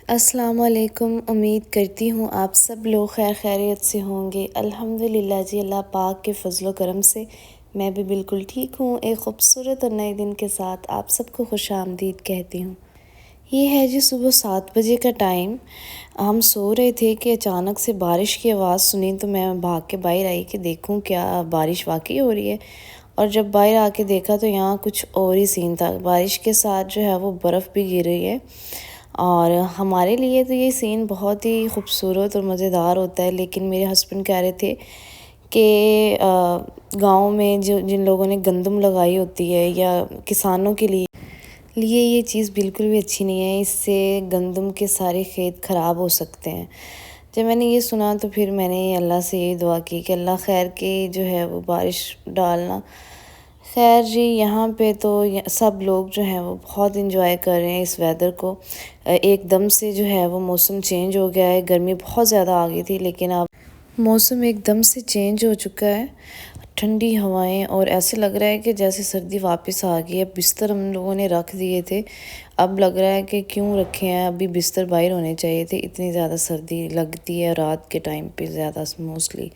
السلام علیکم۔ امید کرتی ہوں آپ سب لوگ خیر خیریت سے ہوں گے۔ الحمدللہ جی، اللہ پاک کے فضل و کرم سے میں بھی بالکل ٹھیک ہوں۔ ایک خوبصورت اور نئے دن کے ساتھ آپ سب کو خوش آمدید کہتی ہوں۔ یہ ہے جی صبح 7 بجے کا ٹائم۔ ہم سو رہے تھے کہ اچانک سے بارش کی آواز سنی تو میں بھاگ کے باہر آئی کہ دیکھوں کیا بارش واقعی ہو رہی ہے، اور جب باہر آ کے دیکھا تو یہاں کچھ اور ہی سین تھا۔ بارش کے ساتھ جو ہے وہ برف بھی گر رہی ہے، اور ہمارے لیے تو یہ سین بہت ہی خوبصورت اور مزیدار ہوتا ہے، لیکن میرے ہسبینڈ کہہ رہے تھے کہ گاؤں میں جن لوگوں نے گندم لگائی ہوتی ہے یا کسانوں کے لیے یہ چیز بالکل بھی اچھی نہیں ہے، اس سے گندم کے سارے کھیت خراب ہو سکتے ہیں۔ جب میں نے یہ سنا تو پھر میں نے اللہ سے یہ دعا کی کہ اللہ خیر کے جو ہے وہ بارش ڈالنا۔ خیر جی، یہاں پہ تو سب لوگ جو ہیں وہ بہت انجوائے کر رہے ہیں اس ویدر کو۔ ایک دم سے جو ہے وہ موسم چینج ہو گیا ہے، گرمی بہت زیادہ آ گئی تھی لیکن اب موسم ایک دم سے چینج ہو چکا ہے، ٹھنڈی ہوائیں، اور ایسے لگ رہا ہے کہ جیسے سردی واپس آ گئی ہے۔ بستر ہم لوگوں نے رکھ دیے تھے، اب لگ رہا ہے کہ کیوں رکھے ہیں، ابھی بستر باہر ہونے چاہیے تھے، اتنی زیادہ سردی لگتی ہے رات کے ٹائم پہ زیادہ موسٹلی۔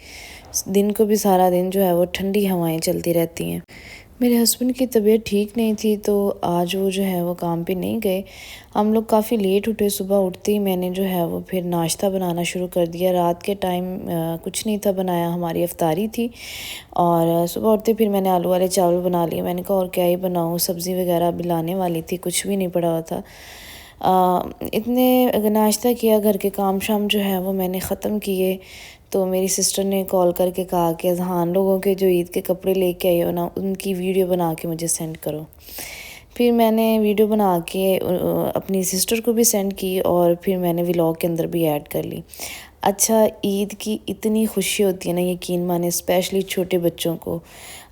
دن کو بھی سارا دن جو ہے وہ ٹھنڈی ہوائیں چلتی رہتی ہیں۔ میرے ہسبینڈ کی طبیعت ٹھیک نہیں تھی تو آج وہ جو ہے وہ کام پہ نہیں گئے۔ ہم لوگ کافی لیٹ اٹھے، صبح اٹھتے ہی میں نے جو ہے وہ پھر ناشتہ بنانا شروع کر دیا۔ رات کے ٹائم کچھ نہیں تھا بنایا، ہماری افطاری تھی، اور صبح اٹھتے پھر میں نے آلو والے چاول بنا لیے۔ میں نے کہا اور کیا ہی بناؤں، سبزی وغیرہ بھی لانے والی تھی، کچھ بھی نہیں پڑا ہوا تھا۔ اتنے ناشتہ کیا، گھر کے کام شام جو ہے وہ میں نے ختم کیے تو میری سسٹر نے کال کر کے کہا کہ اذہان لوگوں کے جو عید کے کپڑے لے کے آئے ہو نا، ان کی ویڈیو بنا کے مجھے سینڈ کرو۔ پھر میں نے ویڈیو بنا کے اپنی سسٹر کو بھی سینڈ کی، اور پھر میں نے ولاگ کے اندر بھی ایڈ کر لی۔ اچھا، عید کی اتنی خوشی ہوتی ہے نا، یقین مانے، اسپیشلی چھوٹے بچوں کو۔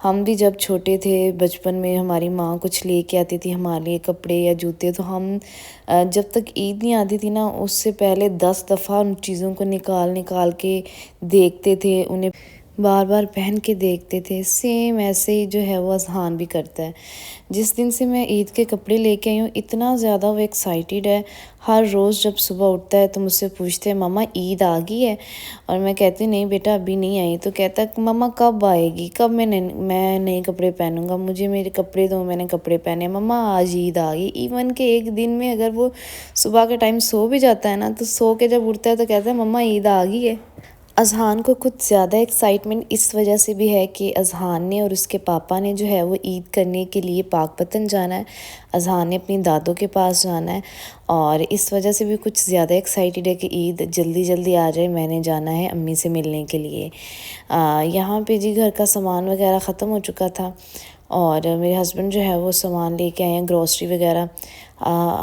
ہم بھی جب چھوٹے تھے بچپن میں ہماری ماں کچھ لے کے آتی تھی ہمارے لیے کپڑے یا جوتے، تو ہم جب تک عید نہیں آتی تھی نا اس سے پہلے 10 دفعہ ان چیزوں کو نکال کے دیکھتے تھے، انہیں بار بار پہن کے دیکھتے تھے۔ سیم ایسے ہی جو ہے وہ اذہان بھی کرتا ہے۔ جس دن سے میں عید کے کپڑے لے کے آئی ہوں، اتنا زیادہ وہ ایکسائٹیڈ ہے۔ ہر روز جب صبح اٹھتا ہے تو مجھ سے پوچھتے ہیں ماما عید آ گئی ہے، اور میں کہتی نہیں بیٹا ابھی نہیں آئی، تو کہتا ہے ماما کب آئے گی، کب میں نئے کپڑے پہنوں گا، مجھے میرے کپڑے دو، میں نے کپڑے پہنے، ماما آج عید آ گئی۔ ایون کہ ایک دن میں اگر وہ صبح کے ٹائم سو بھی جاتا ہے نا، تو سو کے جب اٹھتا ہے تو کہتا ہے ماما عید آ گئی ہے۔ اذہان کو کچھ زیادہ ایکسائٹمنٹ اس وجہ سے بھی ہے کہ اذہان نے اور اس کے پاپا نے جو ہے وہ عید کرنے کے لیے پاک پتن جانا ہے، اذہان نے اپنی دادوں کے پاس جانا ہے، اور اس وجہ سے بھی کچھ زیادہ ایکسائٹیڈ ہے کہ عید جلدی جلدی آ جائے، میں نے جانا ہے امی سے ملنے کے لیے۔ یہاں پہ جی گھر کا سامان وغیرہ ختم ہو چکا تھا، اور میرے ہسبینڈ جو ہے وہ سامان لے کے آئے ہیں، گروسری وغیرہ۔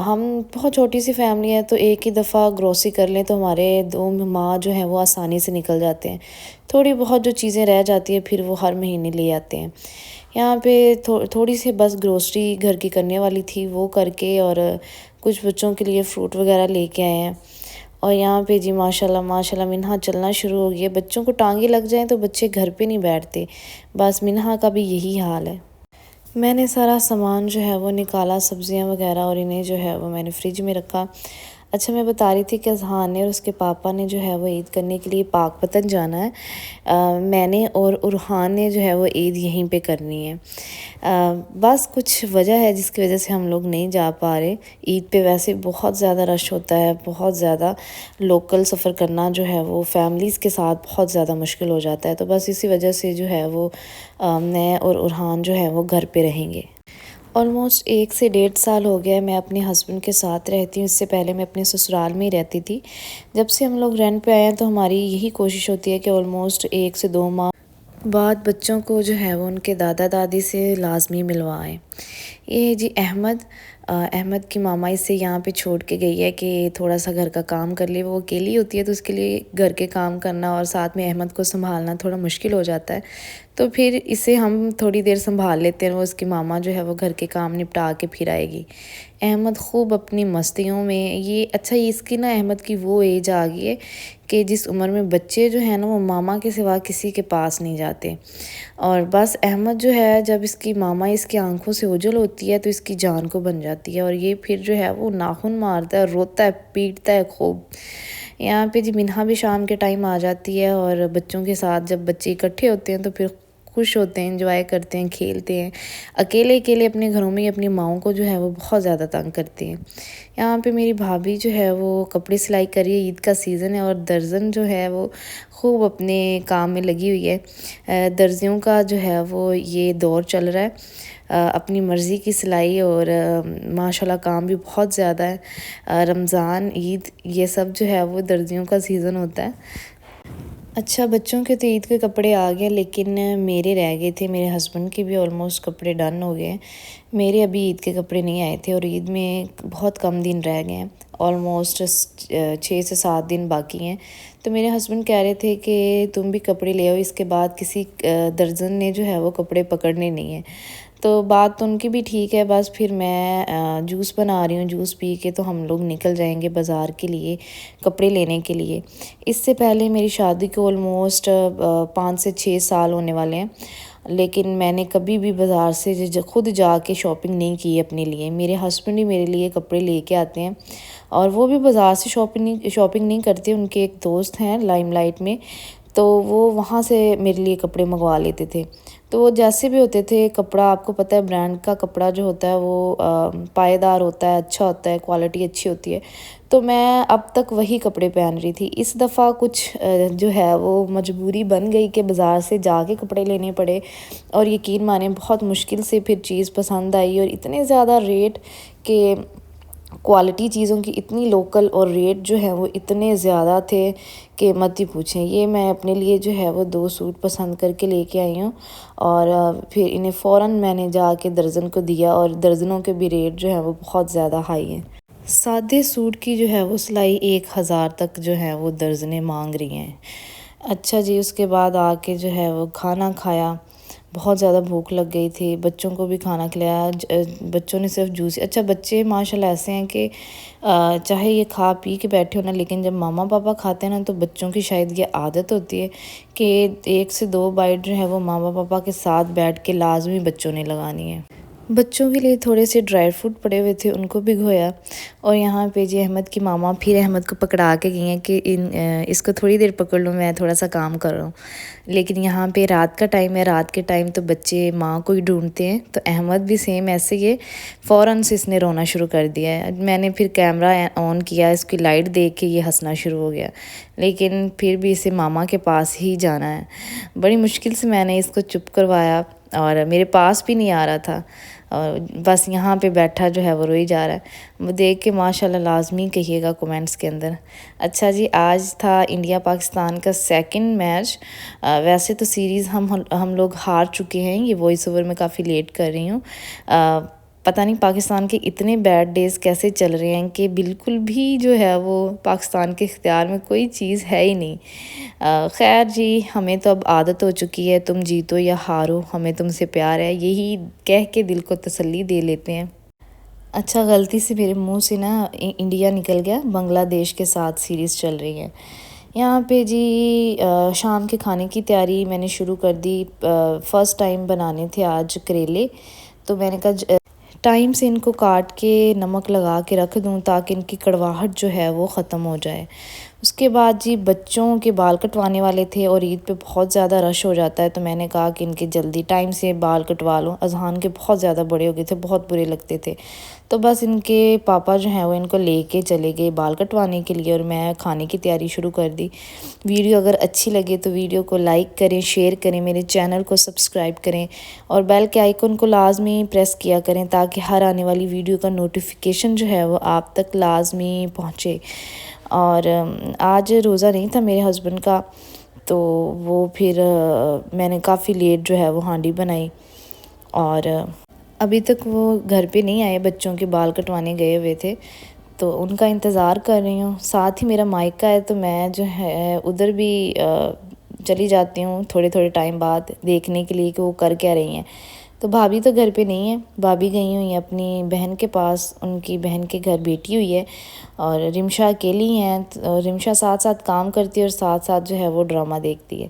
ہم بہت چھوٹی سی فیملی ہے تو ایک ہی دفعہ گروسری کر لیں تو ہمارے 2 ماہ جو ہیں وہ آسانی سے نکل جاتے ہیں، تھوڑی بہت جو چیزیں رہ جاتی ہیں پھر وہ ہر مہینے لے آتے ہیں۔ یہاں پہ تھوڑی سی بس گروسری گھر کی کرنے والی تھی، وہ کر کے، اور کچھ بچوں کے لیے فروٹ وغیرہ لے کے آئے ہیں۔ اور یہاں پہ جی ماشاءاللہ منہا چلنا شروع ہو گیا۔ بچوں کو ٹانگیں لگ جائیں تو بچے گھر پہ نہیں بیٹھتے، بس منہا کا بھی یہی حال ہے۔ میں نے سارا سامان جو ہے وہ نکالا، سبزیاں وغیرہ، اور انہیں جو ہے وہ میں نے فریج میں رکھا۔ اچھا، میں بتا رہی تھی کہ اذہان نے اور اس کے پاپا نے جو ہے وہ عید کرنے کے لیے پاک پتن جانا ہے، میں نے اور ارحان نے جو ہے وہ عید یہیں پہ کرنی ہے۔ بس کچھ وجہ ہے جس کی وجہ سے ہم لوگ نہیں جا پا رہے۔ عید پہ ویسے بہت زیادہ رش ہوتا ہے، بہت زیادہ لوکل سفر کرنا جو ہے وہ فیملیز کے ساتھ بہت زیادہ مشکل ہو جاتا ہے، تو بس اسی وجہ سے جو ہے وہ میں اور ارحان جو ہے وہ گھر پہ رہیں گے۔ آلموسٹ 1 سے 1.5 سال ہو گیا ہے میں اپنے ہسبینڈ کے ساتھ رہتی ہوں، اس سے پہلے میں اپنے سسرال میں ہی رہتی تھی۔ جب سے ہم لوگ رینٹ پہ آئے ہیں تو ہماری یہی کوشش ہوتی ہے کہ آلموسٹ 1 سے 2 ماہ بعد بچوں کو جو ہے وہ ان کے دادا دادی سے لازمی ملوائیں۔ یہ جی احمد کی ماما اسے یہاں پہ چھوڑ کے گئی ہے کہ تھوڑا سا گھر کا کام کر لے، وہ اکیلی ہوتی ہے تو اس کے لیے گھر کے کام کرنا اور ساتھ میں احمد کو سنبھالنا تھوڑا مشکل ہو جاتا ہے، تو پھر اسے ہم تھوڑی دیر سنبھال لیتے ہیں، وہ اس کی ماما جو ہے وہ گھر کے کام نپٹا کے پھر آئے گی۔ احمد خوب اپنی مستیوں میں، اس کی نا احمد کی وہ ایج آ گئی ہے کہ جس عمر میں بچے جو ہیں نا وہ ماما کے سوا کسی کے پاس نہیں جاتے، اور بس احمد جو ہے جب اس کی ماما اس کی آنکھوں سے اوجھل ہوتی ہے تو اس کی جان کو بن جاتا ہے۔ جاتی ہے اور یہ پھر جو ہے وہ ناخن مارتا ہے، روتا ہے، پیٹتا ہے خوب۔ یہاں پہ جی منہا بھی شام کے ٹائم آ جاتی ہے اور بچوں کے ساتھ جب بچے اکٹھے ہوتے ہیں تو پھر خوش ہوتے ہیں، انجوائے کرتے ہیں، کھیلتے ہیں۔ اکیلے اکیلے اپنے گھروں میں اپنی ماؤں کو جو ہے وہ بہت زیادہ تنگ کرتے ہیں۔ یہاں پہ میری بھابھی جو ہے وہ کپڑے سلائی کر رہی ہے، عید کا سیزن ہے اور درزن جو ہے وہ خوب اپنے کام میں لگی ہوئی ہے۔ درزیوں کا جو ہے وہ یہ دور چل رہا ہے، اپنی مرضی کی سلائی، اور ماشاءاللہ کام بھی بہت زیادہ ہے۔ رمضان، عید، یہ سب جو ہے وہ درزیوں کا سیزن ہوتا ہے۔ اچھا، بچوں کے تو عید کے کپڑے آ گئے لیکن میرے رہ گئے تھے، میرے ہسبینڈ کے بھی آلموسٹ کپڑے ڈن ہو گئے ہیں۔ میرے ابھی عید کے کپڑے نہیں آئے تھے اور عید میں بہت کم دن رہ گئے ہیں، آلموسٹ 6 سے 7 دن باقی ہیں۔ تو میرے ہسبینڈ کہہ رہے تھے کہ تم بھی کپڑے لے آؤ، اس کے بعد کسی درزن نے جو ہے وہ کپڑے پکڑنے نہیں ہیں۔ تو بات تو ان کی بھی ٹھیک ہے، بس پھر میں جوس بنا رہی ہوں، جوس پی کے تو ہم لوگ نکل جائیں گے بازار کے لیے کپڑے لینے کے لیے۔ اس سے پہلے میری شادی کو آلموسٹ 5 سے 6 سال ہونے والے ہیں، لیکن میں نے کبھی بھی بازار سے خود جا کے شاپنگ نہیں کی اپنے لیے۔ میرے ہسبینڈ ہی میرے لیے کپڑے لے کے آتے ہیں اور وہ بھی بازار سے شاپنگ نہیں کرتے، ان کے ایک دوست ہیں لائم لائٹ میں، تو وہ وہاں سے میرے لیے کپڑے منگوا لیتے تھے۔ تو وہ جیسے بھی ہوتے تھے، کپڑا آپ کو پتہ ہے برانڈ کا کپڑا جو ہوتا ہے وہ پائیدار ہوتا ہے، اچھا ہوتا ہے، کوالٹی اچھی ہوتی ہے۔ تو میں اب تک وہی کپڑے پہن رہی تھی۔ اس دفعہ کچھ جو ہے وہ مجبوری بن گئی کہ بازار سے جا کے کپڑے لینے پڑے، اور یقین مانیں بہت مشکل سے پھر چیز پسند آئی، اور اتنے زیادہ ریٹ کہ کوالٹی چیزوں کی اتنی لوکل، اور ریٹ جو ہے وہ اتنے زیادہ تھے کہ مت ہی پوچھیں۔ یہ میں اپنے لیے جو ہے وہ 2 سوٹ پسند کر کے لے کے آئی ہوں، اور پھر انہیں فوراً میں نے جا کے درزن کو دیا، اور درزنوں کے بھی ریٹ جو ہے وہ بہت زیادہ ہائی ہیں۔ سادے سوٹ کی جو ہے وہ سلائی 1000 تک جو ہے وہ درزنیں مانگ رہی ہیں۔ اچھا جی، اس کے بعد آ کے جو ہے وہ کھانا کھایا، بہت زیادہ بھوک لگ گئی تھی، بچوں کو بھی کھانا کھلایا۔ بچوں نے صرف جوس، اچھا بچے ماشاءاللہ ایسے ہیں کہ چاہے یہ کھا پی کے بیٹھے ہونا، لیکن جب ماما پاپا کھاتے ہیں نا تو بچوں کی شاید یہ عادت ہوتی ہے کہ 1 سے 2 بائٹ جو ہے وہ ماما پاپا کے ساتھ بیٹھ کے لازمی بچوں نے لگانی ہے۔ بچوں کے لیے تھوڑے سے ڈرائی فروٹ پڑے ہوئے تھے، ان کو بھگویا، اور یہاں پہ جی احمد کی ماما پھر احمد کو پکڑا کے گئی ہیں کہ اس کو تھوڑی دیر پکڑ لوں، میں تھوڑا سا کام کر رہا ہوں۔ لیکن یہاں پہ رات کا ٹائم ہے، رات کے ٹائم تو بچے ماں کو ہی ڈھونڈتے ہیں، تو احمد بھی سیم ایسے ہی ہے، فوراً سے اس نے رونا شروع کر دیا ہے۔ میں نے پھر کیمرہ آن کیا، اس کی لائٹ دیکھ کے یہ ہنسنا شروع ہو گیا، لیکن پھر بھی اسے ماما کے پاس ہی جانا ہے۔ بڑی مشکل سے میں نے اس کو چپ کروایا، اور میرے پاس بھی نہیں آ رہا تھا، اور بس یہاں پہ بیٹھا جو ہے وہ روئی جا رہا ہے۔ وہ دیکھ کے ماشاءاللہ لازمی کہیے گا کومنٹس کے اندر۔ اچھا جی، آج تھا انڈیا پاکستان کا 2nd میچ۔ ویسے تو سیریز ہم لوگ ہار چکے ہیں، یہ وائس اوور میں کافی لیٹ کر رہی ہوں۔ پتہ نہیں پاکستان کے اتنے بیڈ ڈیز کیسے چل رہے ہیں کہ بالکل بھی جو ہے وہ پاکستان کے اختیار میں کوئی چیز ہے ہی نہیں۔ خیر جی، ہمیں تو اب عادت ہو چکی ہے، تم جیتو یا ہارو ہمیں تم سے پیار ہے، یہی کہہ کے دل کو تسلی دے لیتے ہیں۔ اچھا، غلطی سے میرے منہ سے نا انڈیا نکل گیا، بنگلہ دیش کے ساتھ سیریز چل رہی ہے۔ یہاں پہ جی شام کے کھانے کی تیاری میں نے شروع کر دی۔ فرسٹ ٹائم بنانے تھے آج کریلے، تو میں نے کہا ٹائم سے ان کو کاٹ کے نمک لگا کے رکھ دوں تاکہ ان کی کڑواہٹ جو ہے وہ ختم ہو جائے۔ اس کے بعد جی بچوں کے بال کٹوانے والے تھے، اور عید پہ بہت زیادہ رش ہو جاتا ہے، تو میں نے کہا کہ ان کے جلدی ٹائم سے بال کٹوا لوں۔ اذہان کے بہت زیادہ بڑے ہو گئے تھے، بہت برے لگتے تھے، تو بس ان کے پاپا جو ہیں وہ ان کو لے کے چلے گئے بال کٹوانے کے لیے، اور میں کھانے کی تیاری شروع کر دی۔ ویڈیو اگر اچھی لگے تو ویڈیو کو لائک کریں، شیئر کریں، میرے چینل کو سبسکرائب کریں، اور بیل کے آئیکن کو لازمی پریس کیا کریں تاکہ ہر آنے والی ویڈیو کا نوٹیفیکیشن جو ہے وہ آپ تک لازمی پہنچے۔ اور آج روزہ نہیں تھا میرے ہسبینڈ کا، تو وہ پھر میں نے کافی لیٹ جو ہے وہ ہانڈی بنائی، اور ابھی تک وہ گھر پہ نہیں آئے، بچوں کے بال کٹوانے گئے ہوئے تھے، تو ان کا انتظار کر رہی ہوں۔ ساتھ ہی میرا مائکہ ہے، تو میں جو ہے ادھر بھی چلی جاتی ہوں تھوڑے ٹائم بعد دیکھنے کے لیے کہ وہ کر کیا رہی ہیں۔ تو بھابھی تو گھر پہ نہیں ہے، بھابھی گئی ہوئی ہیں اپنی بہن کے پاس، ان کی بہن کے گھر بیٹی ہوئی ہے، اور رمشا اکیلی ہیں۔ رمشا ساتھ ساتھ کام کرتی ہے اور ساتھ ساتھ جو ہے وہ ڈرامہ دیکھتی ہے۔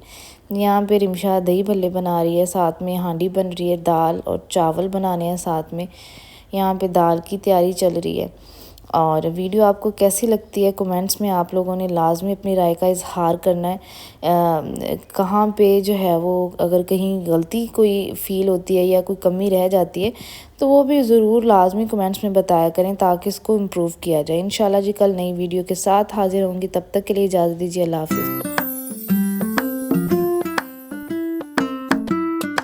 یہاں پہ رمشا دہی بھلے بنا رہی ہے، ساتھ میں ہانڈی بن رہی ہے، دال اور چاول بنانے ہیں ساتھ میں۔ یہاں پہ دال کی تیاری چل رہی ہے۔ اور ویڈیو آپ کو کیسی لگتی ہے کمنٹس میں آپ لوگوں نے لازمی اپنی رائے کا اظہار کرنا ہے۔ کہاں پہ جو ہے وہ اگر کہیں غلطی کوئی فیل ہوتی ہے یا کوئی کمی رہ جاتی ہے تو وہ بھی ضرور لازمی کمنٹس میں بتایا کریں تاکہ اس کو امپروو کیا جائے۔ انشاءاللہ جی کل نئی ویڈیو کے ساتھ حاضر ہوں گی، تب تک کے لیے اجازت دیجیے، اللہ حافظ۔